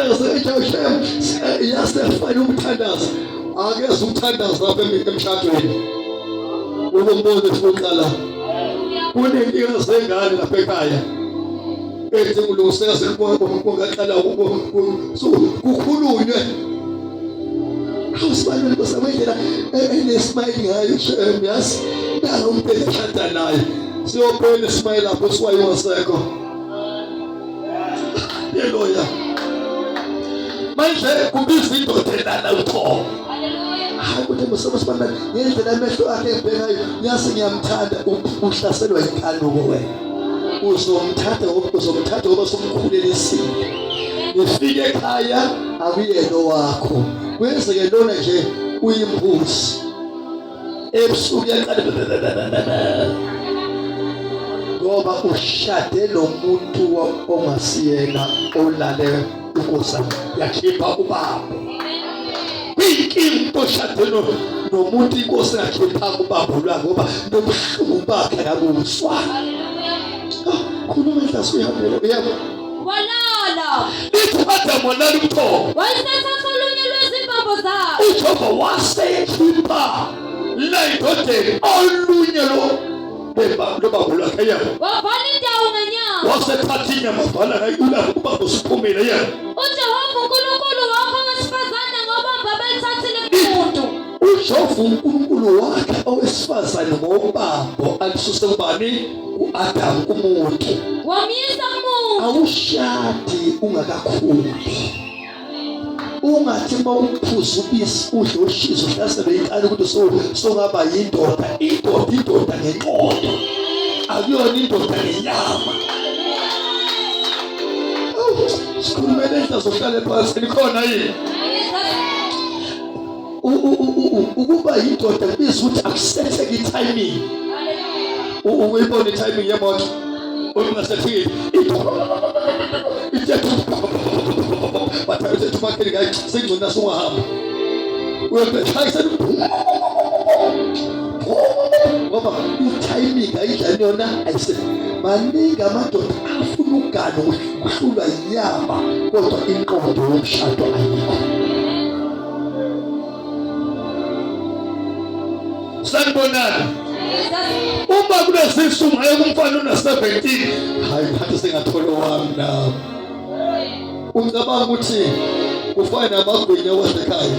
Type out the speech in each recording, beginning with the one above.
umthandazo ejawushem yasefana umthandazo akeze umthandazo lapha emshadweni ubombone siqala kunenkinga zengane lapha ekhaya ethi kulungiseka sekungaqala kukhulunywe awusibalule kwesabendlela enesmile ngayo shem yasi nalo umuntu eshada naye siyophela ismile lapho siwayiwasekho Hallelujah. Manje kubiza indoda elala uthobo. Hallelujah. Hayi ukuthi musebenzisana ngendlela amehlo akhe ebhekayo yasi ngiyamthanda uhlaselwa inkalo wena. Uzomthatha ngoba somkhulelesile. Nifike ekhaya akuyena wakho. Kwenzeke lona nje uyimbuzi. Ebusuku yaqala ngoba ushade lo muntu ongasiyena olale ukuza yakhipha ubaba. Kwinkinto shade nomuntu inkosi yakhipha ubaba lwa ngoba nobuhlungu bakhe akuzwa. Khuluma nhlasi uyahambela yebo. Walala. Ithanda molala umthobo. Wayithatha kolunye lwezimbambo zakhe. Uthobo wasekhipha la indodeni olunye lo Loba kaya. Wavala indawo ngenyama. Wasethatha inyama wavala ngayo ubaba usiphumile yena. uJehova uNkulunkulu wakho owesifazane ngobamba belithathile kumuntu. uJehova uNkulunkulu wakhe owesifazane ngobambo alisuse kubani uAdam kumuntu. Wamyisa umuntu. Awushadi ungakakhuli. Ungathi mawuphuza ubisi udle ushizo hlasele inkani ukuthi songaba yindoda indoda ngenqondo akuyona indoda ngenyama. Sikhulumele enhlazohlale phansi likhona yini ukuba yindoda kubiza ukuthi akusetheke itiming. Uyibona itiming yemoto ungasethiki bathathe tumakeli ngayo sengcona sungahamba uyabethayisa ngoba itiming ayidlali yona ayise maningi amadoda afuna ugano kuhlulwa inyama kodwa inqondo yomshado ayikho. Sanibonana uma kulesisu ngaye kumfana una-17 hayi ngathi sengathola wami nami. Ucabanga ukuthi kufana namagwinya wasekhaya.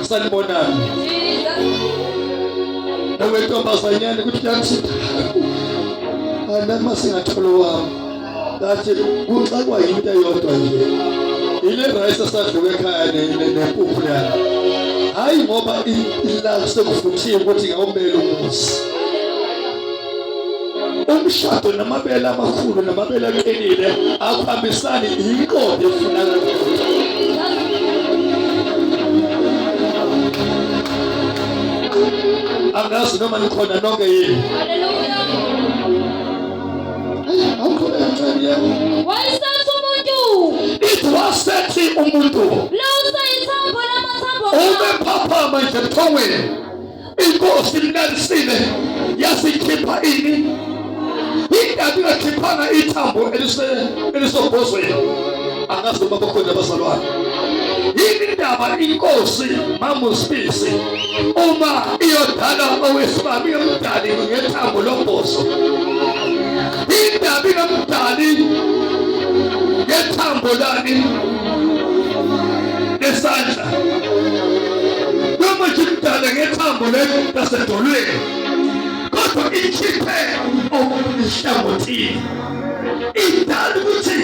Sanibonana. Nawe ntombazanyana ukuthi yamsitha. Anama singathola wami. Ngathi kuxakwa yinto eyodwa nje. Ile rice asadluka ekhaya nempuphu yakhe. Hayi ngoba ilanga sekufuthiwe ukuthi ngawumele umuzi. Umshado namabele amakhulu namabele aqinile akuhambisani inqondo efunakala. Angazi noma nikhona nonke yini. Hallelujah. Awukho encane yami. Wayisetha umuntu. Wasethi umuntu. Lo usayithambo lamathambo. Ubephaphama nje ebuthongweni. Inkosi imnalisile yasikhipha ini. Ingabi ngakhiphana ithambo elisobhozweni. Angazi noma bakhona abazalwane. Yini indaba inkosi mamusipisi uma iyodala owesibaba iyomdali ngethambo lombozo. Indaba inomdali ngethambo lani lesandla. Noma jimdala ngethambo lasedolweni. Kodwa ikhiphe ihlangothini. Idala ukuthi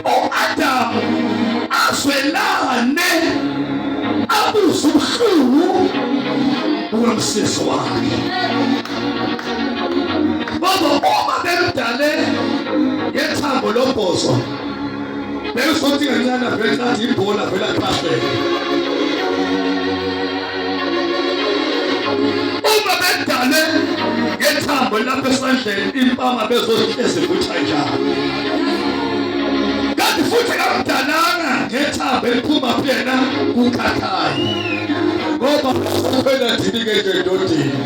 uAdam azwelane abuze ubuhlungu bomsisi wakhe. Baba uma bemdale ngethambo lombozo bekuzothi kancane vele athi ibhola vele aqhahle. Uma bemdale ngethambo lapha esandleni impama bezohlezi ukuthi njalo. Kanti futhi kamdalanga ngethambo eliphuma phela kukhakhayi. Ngoba phela dini ke endodeni.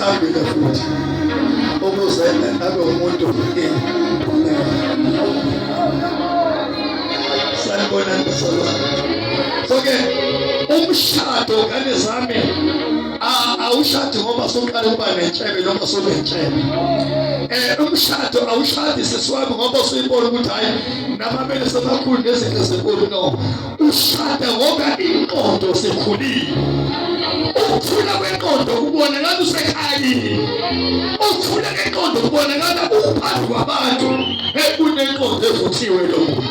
uthambile futhi ukuze abe umuntu sanibona bazalwane. So ke umshado ngane zami awushadi ngoba soqala ukuba nentshebe noma sobenentshebe. Umshado awushadi sesiwami ngoba soyibona ukuthi hayi namabele sebakhulu nezinto zenkulu. No, ushada ngoba inqondo sekhulile. Ukuthula kwenqondo kubonakala usekhayini. Ukuthula kwenqondo kubonakala uphansi kwabantu. Kunenqondo evuthiwe lo muntu.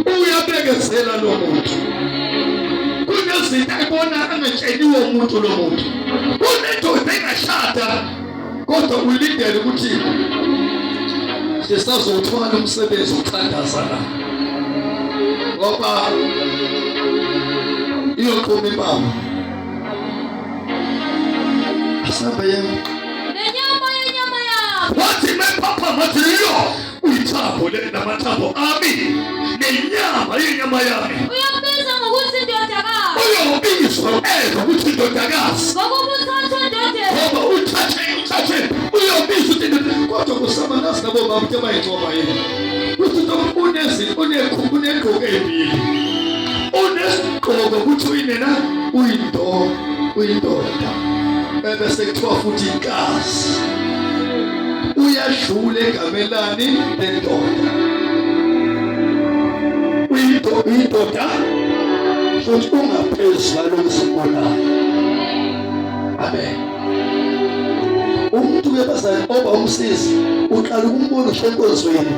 Uyabekezela lo muntu. Kunezinto ayibona angatsheliwe umuntu lo muntu. Kunendoda engashada kodwa ulindele ukuthi sisazothwala umsebenzi uqhandaza la. Ngoba iyoqhuma imama. Asaba yena. Nenyama yakho. Wathi mepapa mathiyo uyithambo namathambo ami. Nenyama yami. Uyambiza ngokuthi indodakazi. Uyobizwa ukuthi indodakazi. Ngoba uthathe indoda. Ngoba uthathe uyobizwa ukuthi kodwa kusaba nasi nabo bamke bayingcoba yini. Ukuthi unegqoke ezibili. Unesigqoko ukuthi uyinena uyindoda. Bese kuthiwa futhi inkazi. Uyadlula egamelani lendoda. Uyindoda futhi ungaphezulu kwesibonakalo. Amen. Umuntu kebazali oba umsisi uqala ukumbona enkonzweni.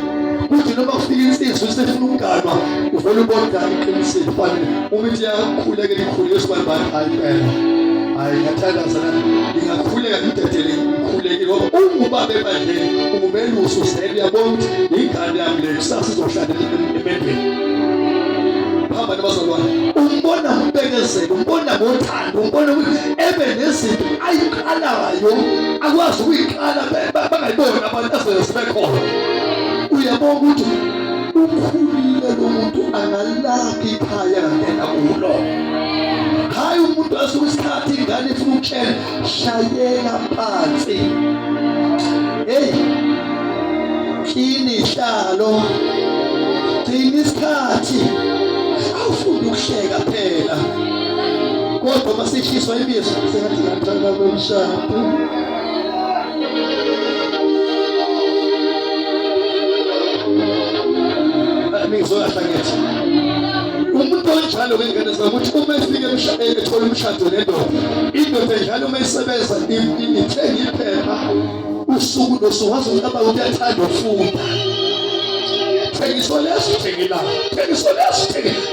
Kuthi noma kufika insizwe usefuna ukuganwa uvela ubona ngani iqinisile fanele umuntu yakhuleke likhulu yesibani ayipela. Hayi ngathandaza la ngingakhuleka ngidedele ngikhuleke ngoba ubaba eBandleni umumeluso usele yabona ukuthi ingane yami le kusasa izohlala emendweni. Hamba nabazalwane umbona umbekezelo umbona ngothando umbona ukuthi ebe nezinto ayiqalayo akwazi ukuyiqala bangayibona abantu asebekhona. Uyabona ukuthi ukhulile lo muntu analaphi ikhaya ngena kulo. Hayi umuntu asuke isikhathi ingane ifuna ukutshela shayela phansi. Hey, kini hlalo thini isikhathi awufuni ukuhleka phela kodwa masishiswa imizwa sengathi ngathanda bomshado. Ngizoyahlangetha umuntu onjalo ngengane zakuthi uma efike ethola umshado nendoda indoda njalo uma isebenza ithenga iphepha usuku nosuku wazi ukuthi uyathanda ukufunda. Thengiso leso thengila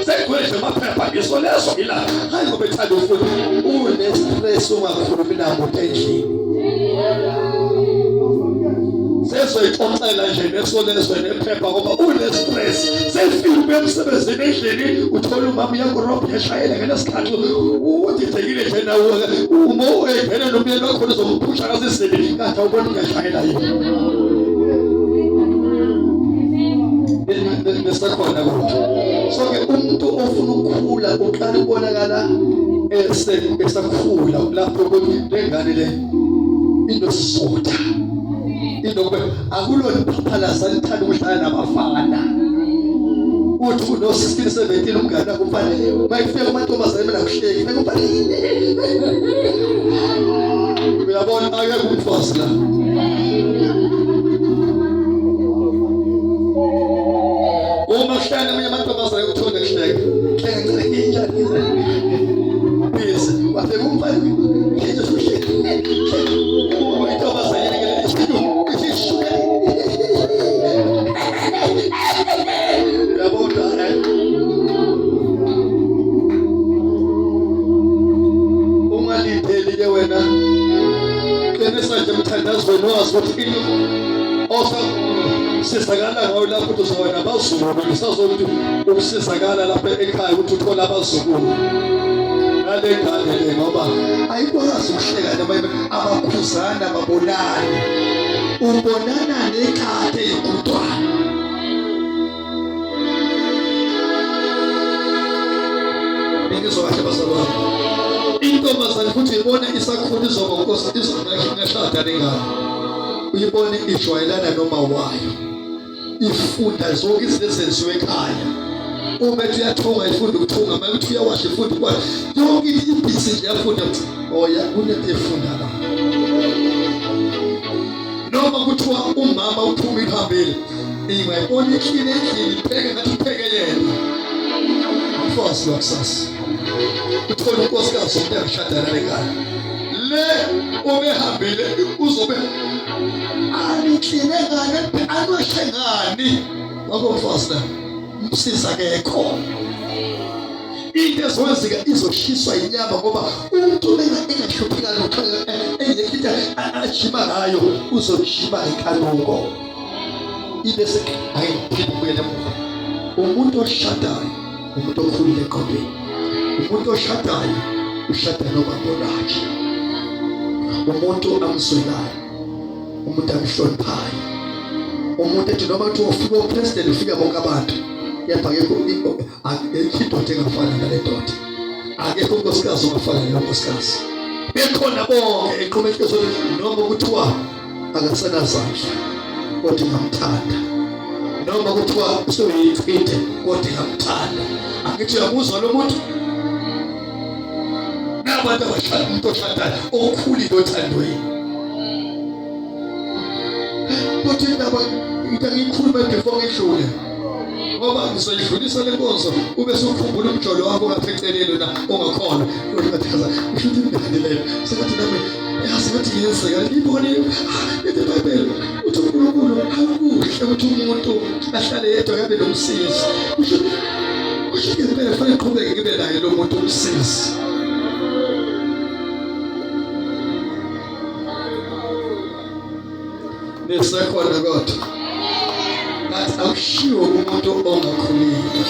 segwedle amaphepha ngiso leso ila hayi ngoba ethanda ukufunda une-stress ungakhulumi namuntu endlini. Sezoyixoxela nje nesolezo nephepha ngoba une-stress. Sefika ube emsebenzini endlini uthola umama uyakurobha uyashayela ngenesikhathi udidekile nje nawo uma engene nomyeni wakho uzompusha kasesini kanti awubona uyashayela yini. Nesakhona kodwa sonke umuntu ofuna ukukhula uqala ubonakala esakhula lapho lengane le inosisotha. Indobe akulona iphalaza lithanda ukuhlala nabafana. Uthi kuno 16 17 umngane wakho mfanele mayifika amantombazane mina kuhleki bekufanele. Uyabona akekho umfazi la. Uma kuhlala eminye amantombazane ukuthonda kuhleka. Kuhleka ngicela injani. Bese wafika umfana ngizo kuhleka. Intombazane ungalindeli ke wena qinisa nje umthandazweni wazi ukuthi osa sisakala ngayo lapho ukuthi uzobona abazukulu ngisazokuthi ukusizakala lapha ekhaya ukuthi uthola abazukulu ngale ngane le ngoba ayikwazi ukuhleka noma abakhuzana babonana ubonana nekhathe ekudwana. Ngizokwazi bazalwane intombazane futhi ibona isakhona izoba inkosi izongashada lengane uyibone ijwayelana noma wayo ifunda zonke izinto ezenziwe ekhaya uma ethi uyathunga ifunda ukuthunga uma ethi uyawasha ifunda ukwazi yonke ibhizi nje yafunda oya kunento efunda la noma kuthiwa umama uphuma iphambili ingayibona ihlile endlini ipheke ngathi upheke yena mfazi wakusasa uthola unkosikazi umuntu angashadana lengane le obehambile uzobe alihlile ngane anweshe ngani wakomfazi la umsiza akekho into ezowenzeka izoshiswa inyama ngoba umuntu engahluphekanga nokuxoxa engekho into ajima ngayo uzojima ngenkalungo ibese ayiphiphukele emuva umuntu oshadayo umuntu okhulile eqondweni umuntu oshadayo ushada nobaba lakhe umuntu amswelayo umuntu amhloniphayo umuntu ethi noma kuthiwa ufika upresident ufika bonke abantu yepha akekho indoda engafana nale ndoda akekho unkosikazi ongafana nale nkosikazi bekhona bonke eqhubekile noma kuthiwa akasenazandla kodwa ngamthanda noma kuthiwa useyiqede kodwa ngamthanda angithi uyamuzwa lo muntu nabantu abashada umuntu oshadayo okhulile othandweni kodwa indaba ngikhuluma before ngidlule ngoba ngizoyidlulisa le nkonzo ube sukhumbula umjolo wakho ngaphecelelo na ongakhona uyachaza ushuthi imidlalo sengathi nami yazi ukuthi ngiyenzeka libone iBhayibheli uthi uNkulunkulu akuhle ukuthi umuntu ahlale yedwa kabe nomsizi usho ngempela fanele uqhubeke ngibe naye lo muntu umsizi nesekhona kodwa ngathi akushiwo umuntu ongakhulile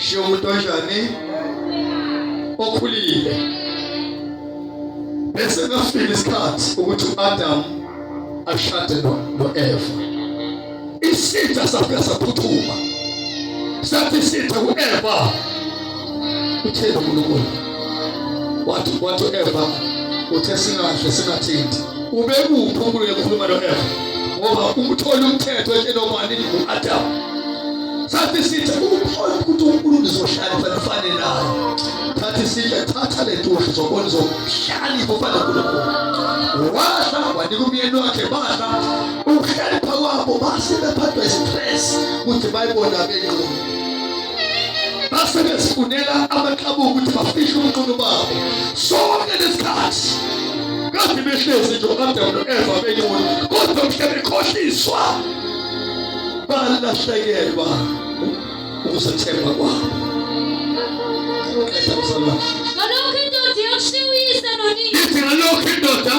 shiwo umuntu onjani okhulile bese ngafika isikhathi ukuthi uAdam ashade noEva isitha safika saphuthuma sathi isitha kuEva uthena uNkulunkulu wathi uEva uthe singadle singathinti ubekuphi uNkulunkulu ekhuluma noEva ngoba umthola umthetho ethelomani uAdam sathi sithi ukuphola ukuthi uNkulunkulu uzohlala fanele naye thathi sihle thatha le nto uzobona uzohlala ifana uNkulunkulu washa wanika umyeni wakhe basha ukhelipha kwabo base bephathwa istress ukuthi bayibona benqondo base besifunela amaqhabuku ukuthi bafishe umqondo babo sonke lesikhathi kade behlezi nje uAdam noEva benyoni kodwa mhlawumbe bekhohliswa balahlekelwa ukuzethemba kwabo ngalokho indoda iyokushiyisa nonina ithi ngalokho indoda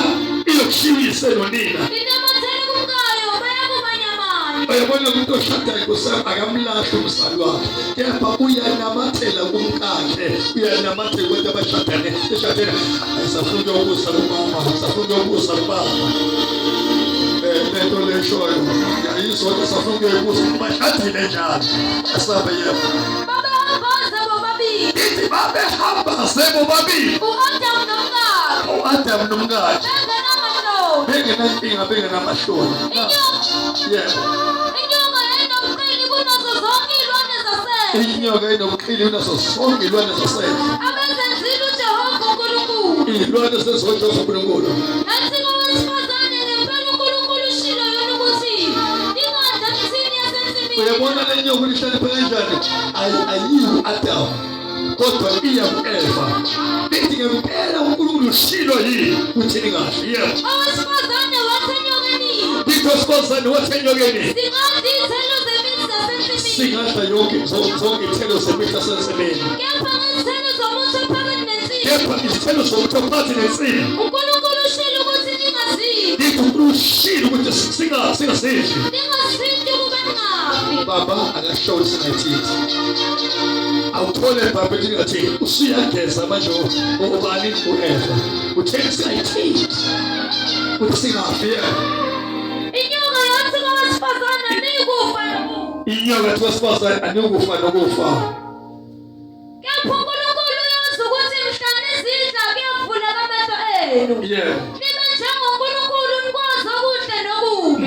iyokushiyisa nonina inamathele kumkayo bayakumanyamanye uyabona umuntu oshadayo kusaba akamlahli umsali wakhe kepha uyanamathela kumkakhe uyanamathela kwento abashadane eshadene ayisafuna ukusa kumama ayisafuna ukusa kubaba lento leshoyo yayizona safuna ukusa kubashadile njalo asabe yebo babehamba sebo babili uAdam nomkakhe bengenankinga bengenamahloni inyoka enobuqili kunazo zonke ilwane zasendle abezenzile uJehova uNkulunkulu ilwane zezonke zoNkulunkulu nathi ngowesifazane ngempela uNkulunkulu ushilo yona ukuthi ingadla emithini yasensimini uyabona le nyoka lihlale kanjani ayiyi uAdam kodwa iya kuEva lithi ngempela uNkulunkulu ushilo yini ukuthi ningadli yebo owesifazane wathi enyokeni owesifazane wathi enyokeni singadli izithelo zemithi zasensimini singadla zonke izithelo zemithi yasensimini kepha izithelo zomuthi phakathi nensimi uNkulunkulu ushilo ukuthi ningazidli lithi uNkulunkulu ushilo ukuthi singazidli ningasinti kube ningafi baba akashow singayithi awuthole eBhayibhelini lingathi usuyageza manje ubani uEva utheni singayithi ukuthi singafi inyoka yathi ngowesifazane nikufa nokufa inyoka yathi ngowesifazane anikufa nokufa kepha uNkulunkulu uyazi ukuthi mhla nizidla kwenu. Yeah. Nibe njengoNkulunkulu nikwazi okuhle nokubi.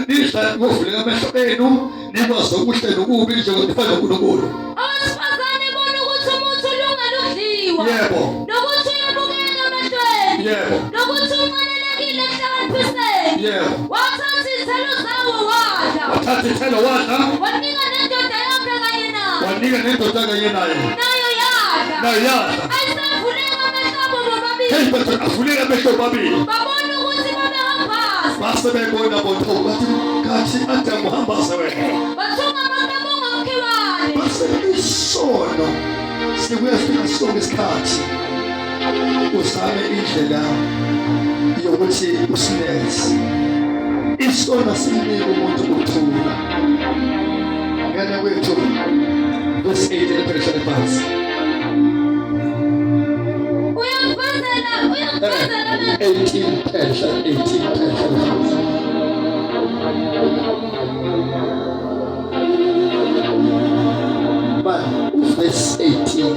Nihla kuvuleka amehlo enu nikwazi okuhle nokubi njengoba uNkulunkulu. Owesifazane bona ukuthi umuntu ulungele ukudliwa. Yebo. Nokuthi uyabukeka emehlweni. Yebo. Nokuthi unqanelekile ekuhlakanipheni. Yebo. Wathatha izithelo zawo wadla. Wathatha izithelo wadla. Wanika nendoda yakhe kanye naye. Wanika nendoda kanye naye. Nayo yadla. Nayo yadla. Ayisavuleka amehlo abo bobabili. Hey, but avuleka amehlo babili. Babona ukuthi babehambaza. Base bebona bona bathi kathi Adamu hambaza wena. Bathunga amagama ongomkhiwane. Base isono sikuyafika sonke isikhathi uzame indlela yokuthi usineze. Isono sinike umuntu ukuthula. Ngane kwethu verse 8 epheshana phansi. Uyakufezela 18 pheshana 18 pheshana phansi. But verse 18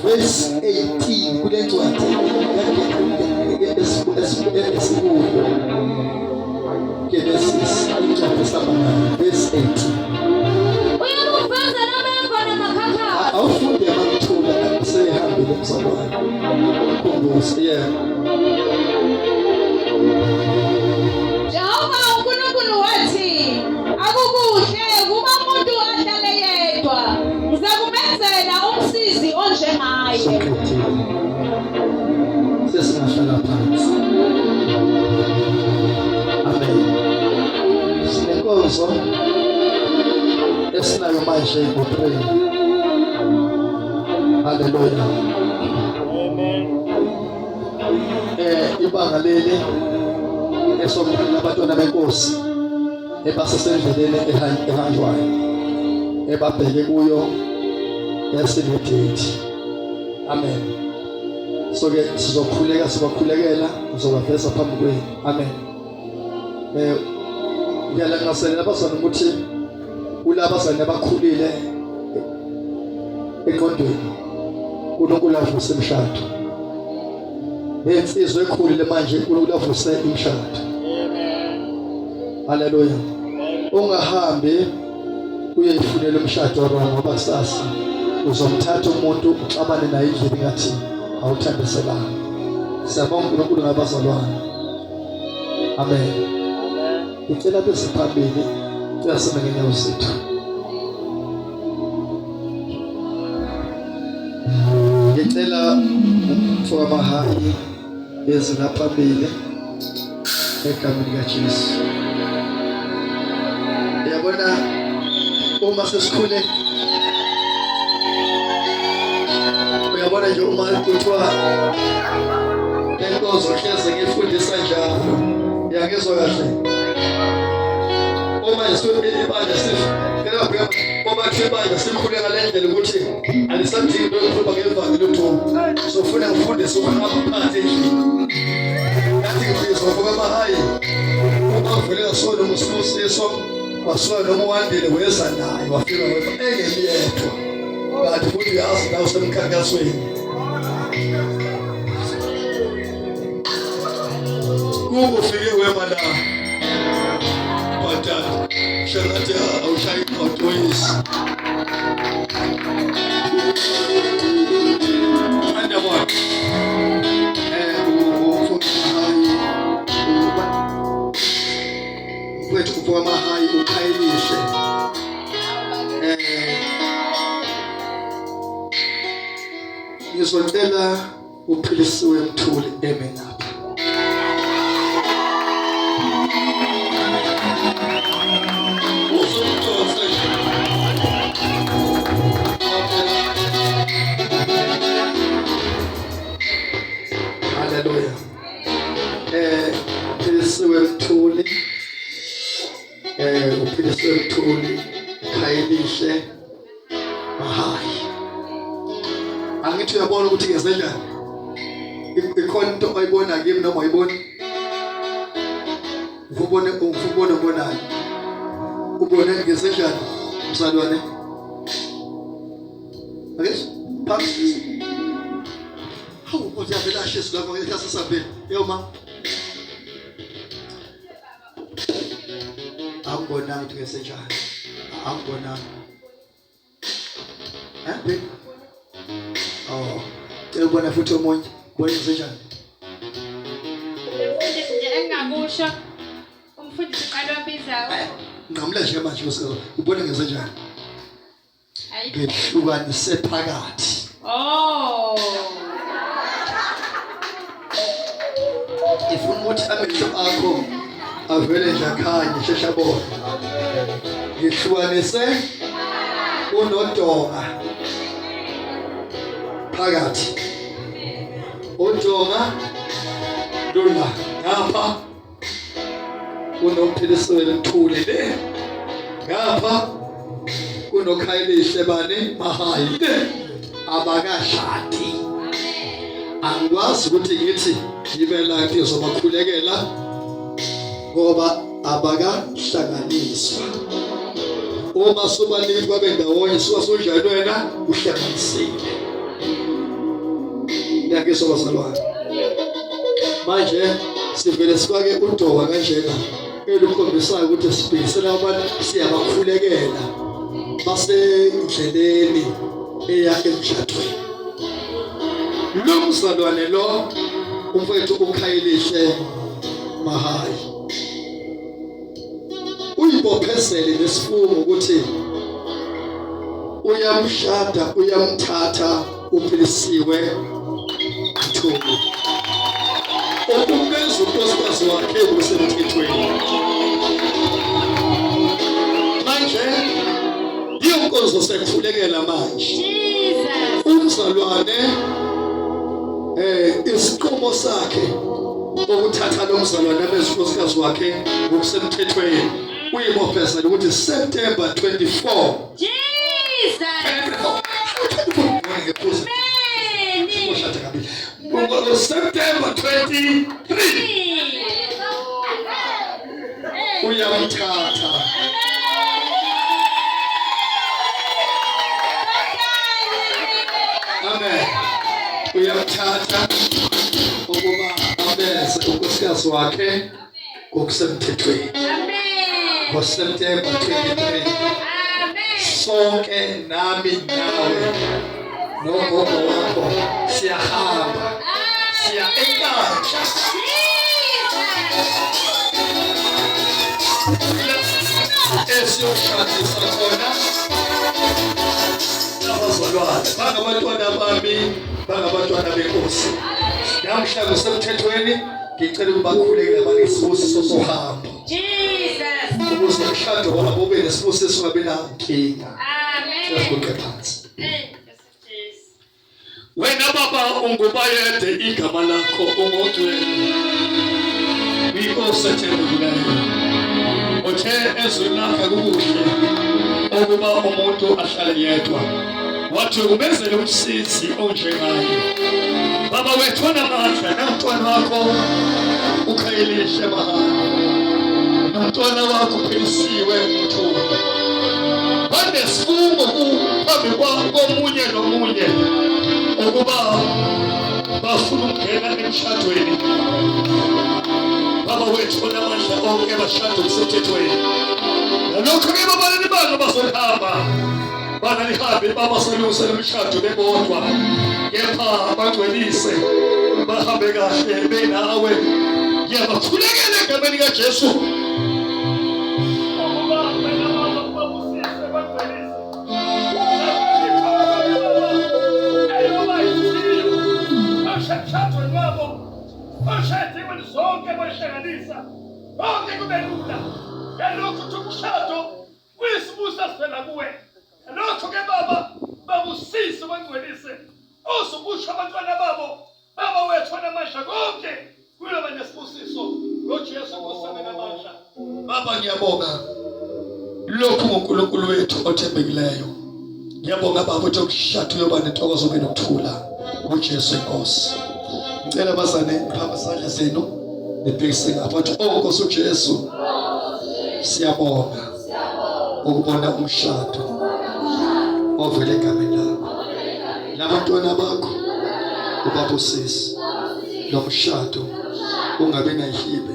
verse 18 kule ncwadi esikuyo Genesis chapter 7 verse 18. Awufunde amathula asehambile emsabweni. Khumbuza Jehova uNkulunkulu wathi akukuhle kuba umuntu ahlale yedwa ngizakumenzela umsizi onjengaye. Sesingahlala phansi. Amen. Sinenkonzo esinayo manje ngo-3. Hallelujah. Amen. Ibanga leli esomkhulu abantwana benkosi ebasesendleleni ehanjwayo ebabheke kuyo yasinedate. Amen. So ke sizokhulekela sizobaveza phambi kwenu. Amen. Ngiyalangaselela abazana ukuthi kulabazana abakhulile eqondweni uNkulunkulu avuse imshado. Insizwe ekhulile manje uNkulunkulu avuse imshado. Haleluya. Ungahambi uyeyifunela umshado wrong ngoba kusasa uzomthatha umuntu uxabane naye indlela ngathi awuthandiselanga. Siyabonga uNkulunkulu ngabazalwane. Amen. Ngicela bese phambili siyasema ngenyawo zethu. Ngicela Mr Mahaye bese ngaphambili egameni likaJesu. Yabona uma sesikhule uyabona nje uma kuthiwa enkonzo hleze ngifundisa njalo yangizwa kahle. Uma isibandla sifika uma sibandla sikhule ngalendlela ukuthi alisadingi ukukhuluma ngevangeli uThixo sofuna ngifundise ukuhamba phansi endlini. Yathi ngizwa Mr Mahaye uma uvela solo musibusiso wasona noma wandile weza naye wafika wethu engeyedwa. Kanti futhi yazi la usemkhankasweni. Ufike wema la batata shalathi awushayi awutoyisi andabona wethu Mr Mahaye ukhayilishe ngizocela uPhilisiwe Mthuli eme ngapha. Hallelujah. Philisiwe Mthuli uPhilisiwe Mthuli khayilishe Mahaye. Angithi uyabona ukuthi ngezenjani ikhona into ayibona kimi noma ayibona uvubone ubonayo ubone ngesenjani msalwane okay phansi hawu uthi avela Jesu lapho ngekhasi saphela yoma angibonanga ukuthi ngesenjani angibonanga baby oh ubona futhi omunye ubona ngesenjani umfundisi nje engakusho umfundisi uqala wabizayo ngamla nje manje usizo ubona ngesenjani ngehlukanise phakathi oh ifuna ukuthi amehlo akho avele nje akhanye sheshabona ngihlukanise unodonga phakathi udonga lula ngapha unoMphilisiwe Mthuli le ngapha unoKhayelihle bani Mahaye abakashadi angikwazi ukuthi ngithi ngibe la ngizobakhulekela ngoba abakahlanganiswa uma sobaningi babe ndawonye siwasonjani wena uhlanganisile yake sobazalwane manje sivele sifake udonga kanjena elukhombisayo ukuthi sibhekisela abantu siyabakhulekela basendleleni eya emshadweni lo mzalwane lo umfowethu uKhayelihle Mahaye uyibophezele nesifungo ukuthi uyamshada uyamthatha uPhilisiwe Mthuli okungenza unkosikazi wakhe kusemthethweni manje yonkonzo sekukhulekela manje Jesus umzalwane isiqumo sakhe ukuthatha lo mzalwane abezinkosikazi wakhe ngokusemthethweni uyibophezela ukuthi September 24 Jesus September 23 uyamthatha amen uyamthatha ukuba abeze unkosikazi wakhe ngokusemthethweni amen ngoSeptember 23 amen sonke nami nawe nogogo wakho siyahamba siya enkandla esiyoshadisa khona abazalwane bangabantwana bami bangabantwana benkosi namhla kusemthethweni ngicela ukubakhulekela abanesibusiso sohambo Jesus ukuze umshado wabo ube nesibusiso ungabe nankinga amen sikuqe phansi Jesus wena baba ungubayede igama lakho ungongcwele uyosethembileyo uthe ezulaka kukuhle ukuba umuntu ahlale yedwa wathi umenzele umsizi onjengaye baba wethu namandla nomntwana wakho uKhayelihle Mahaye nomntwana wakho uPhilisiwe Mthuli banesifungo phambi komunye nomunye ukuba bafuna ukungena emshadweni baba wethu namandla onke bashado kusemthethweni nalokho-ke babalini banga bazohamba banalihambe babasolungisela umshado bebodwa kepha bangcwelise bahambe kahle benawe ngiyabakhulekela egameni kaJesu zonke bayihlanganisa konke kube lula ngalokho umshado kuyisibusa sivela kuwe ngalokho-ke baba babusise bangcwelise uzukusho abantwana babo baba wethu namandla konke kuyoba nesibusiso ngoJesu Nkosi namandla baba ngiyabonga lokhu ngoNkulunkulu wethu othembekileyo ngiyabonga baba ukuthi umshado uyoba nentokozo benokuthula ngoJesu Nkosi ngicela bazane phamba isandla zenu nibhekise ngapha Nkosi uJesu siyabonga ukubona umshado ovele egameni lakho. Nabantwana bakho ubabusise lo mshado, ungabi nayihibe,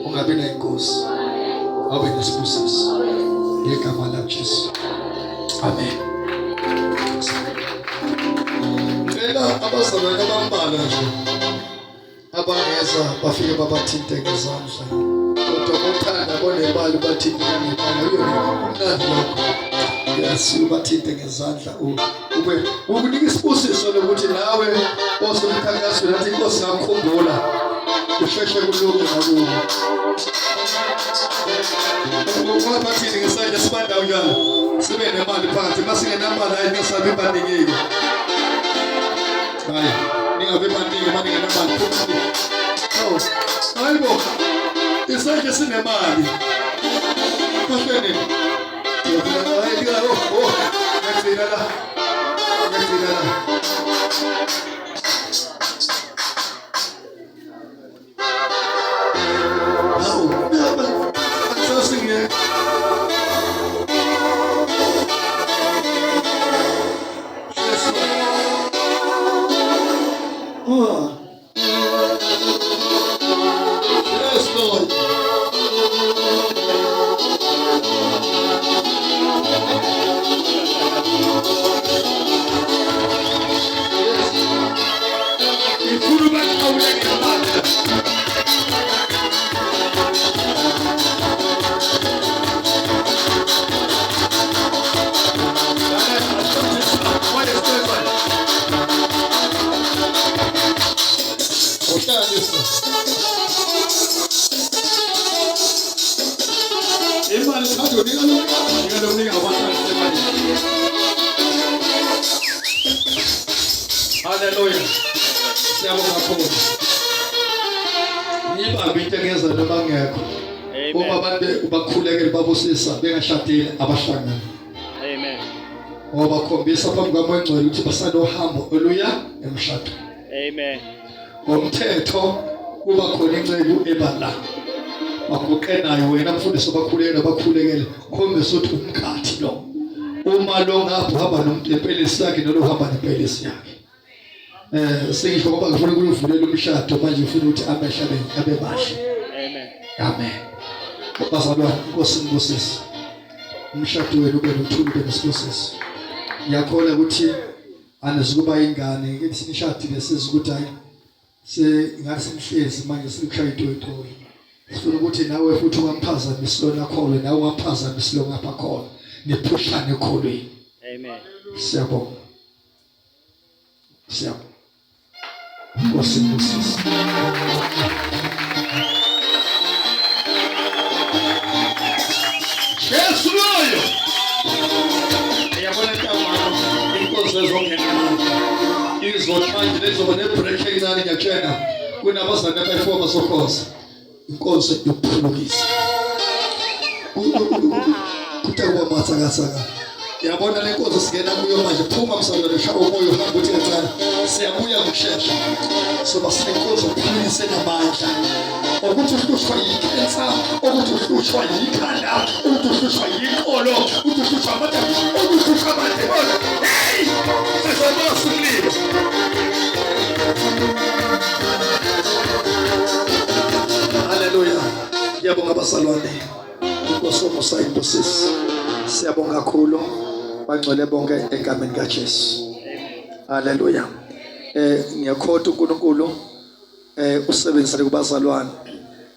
ungabi nayingozi, abe nesibusiso ngegama likaJesu. Amen. Ngicela abazalwane abambalwa nje abangeza bafike babathinte ngezandla, kodwa bothanda bonemali bathinte ngezandla. Umnandi lokho. Yes, ubathinte ngezandla ube ukunika isibusiso lokuthi nawe osomkhankaso lathi Inkosi ngakukhumbula usheshe kulunge nakuwe. Ungabathinte ngesandla sibandayo njalo sibe nemali phakathi, masingenamali ayinesabe bandingeke. Hayi, ningabe bandingeke maningenamali phakathi. Oh, hayibo. Isandla sinemali. Kahleni. Hallelujah. Siyabonga kakhulu. Nibambe into engeza noma ngekho. Uma abantu bakhulekele babusisa bengashadile abahlangana. Amen. Ngoba khombisa phambi kwaMoya Ngcwele ukuthi basanohambo oluya emshado. Amen. Ngomthetho kuba khona inceku eBandla. Bakuqe nayo wena mfundisi obakhulekela bakhulekele khombisa ukuthi umkhathi lo. Uma lo ngapha hamba nompelisi yakhe nalo hamba nempelisi yakhe. Singisho ngoba ngifuna ukuvulela umshado manje ufuna ukuthi abahlabeni abebahle. Amen. Amen. Bazalwane, Inkosi ngibusise. Umshado wenu ube nothuli ube nesibusisi. Ngiyakholwa ukuthi anizukuba ingane ngithi sinishadile sizukuthi hayi ngasimhlezi manje sikushaya itoyitoyi. Sifuna ukuthi nawe futhi ungamphazamisi lona kholo nawe ungamphazamisi lo ngapha khona. Niphushane ekholweni. Amen. Siyabonga. Siyabonga. Inkosi ngibusise. Yesu loyo. Yabona mama inkosi ezongena. Izomanje lezoba nebreak encane ngiyatshena. Kunabazana abayifoka sokhoza. Inkosi yokuphulukisa. Kuthiwa matsakatsaka. Yabona le nkonzo singena kuyo manje phuma msazana shaya umoya uhamba uthi kancane siyabuya ngokusheshsha soba sinenkonzo philise namandla ukuthi uhlushwa yicancer ukuthi uhlushwa yikhanda ukuthi uhlushwa yinkolo ukuthi uhlushwa amathambo ukuthi uhlushwa amademoni hey sizobasa umlilo. Hallelujah. Ngiyabonga abazalwane. Inkosi omusa imbusisi. Siyabonga kakhulu. Bangcwele bonke egameni likaJesu. Hallelujah. Ngiyakholwa uNkulunkulu usebenzisane kubazalwane.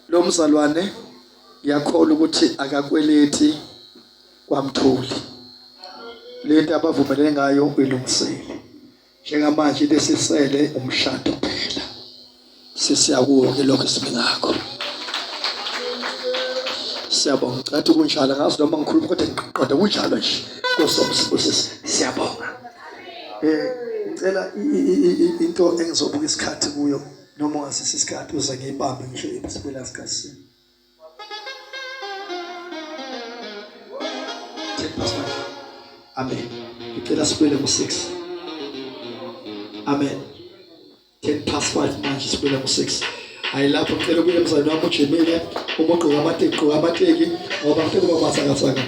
Lo mzalwane ngiyakholwa ukuthi akakweleti kwaMthuli. Lento abavumelene ngayo uyilungisile. Njengamanje lesisele umshado phela. Sisiyakuwo ke lokho esibingakho. Siyabonga. Ngathi kunjalo ngazi noma ngikhuluma kodwa kunjalo nje. Nkosomsibusisi siyabonga. Ngicela into engizobuka isikhathi kuyo noma ungasisi isikhathi uze ngiyibambe ngisho ibisibela sikhathi. 10:05. Amen. Ngicela sibele ku6. Amen. 10:05 manje sibele ku6. ayilapho ngicela kuye mzane wami uJimile umugqoka amateki ngoba ngicela kuba masakasaka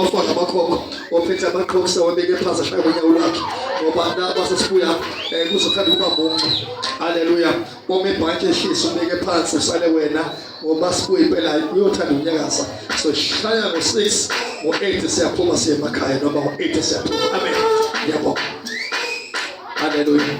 ufaka amakhokho ophethe amaqhokho wabeke phansi ashaya unyawo lwakhe ngoba naba sesibuya kuzokhanda kuba muncu haleluya uma ibhanki ehlisa ubeke phansi usale wena ngoba sibuye impela uyothanda unyakaza so shaya ngo6 ngo8 siyaphuma siye emakhaya noma ngo8 siyaphuma amen yabo haleluya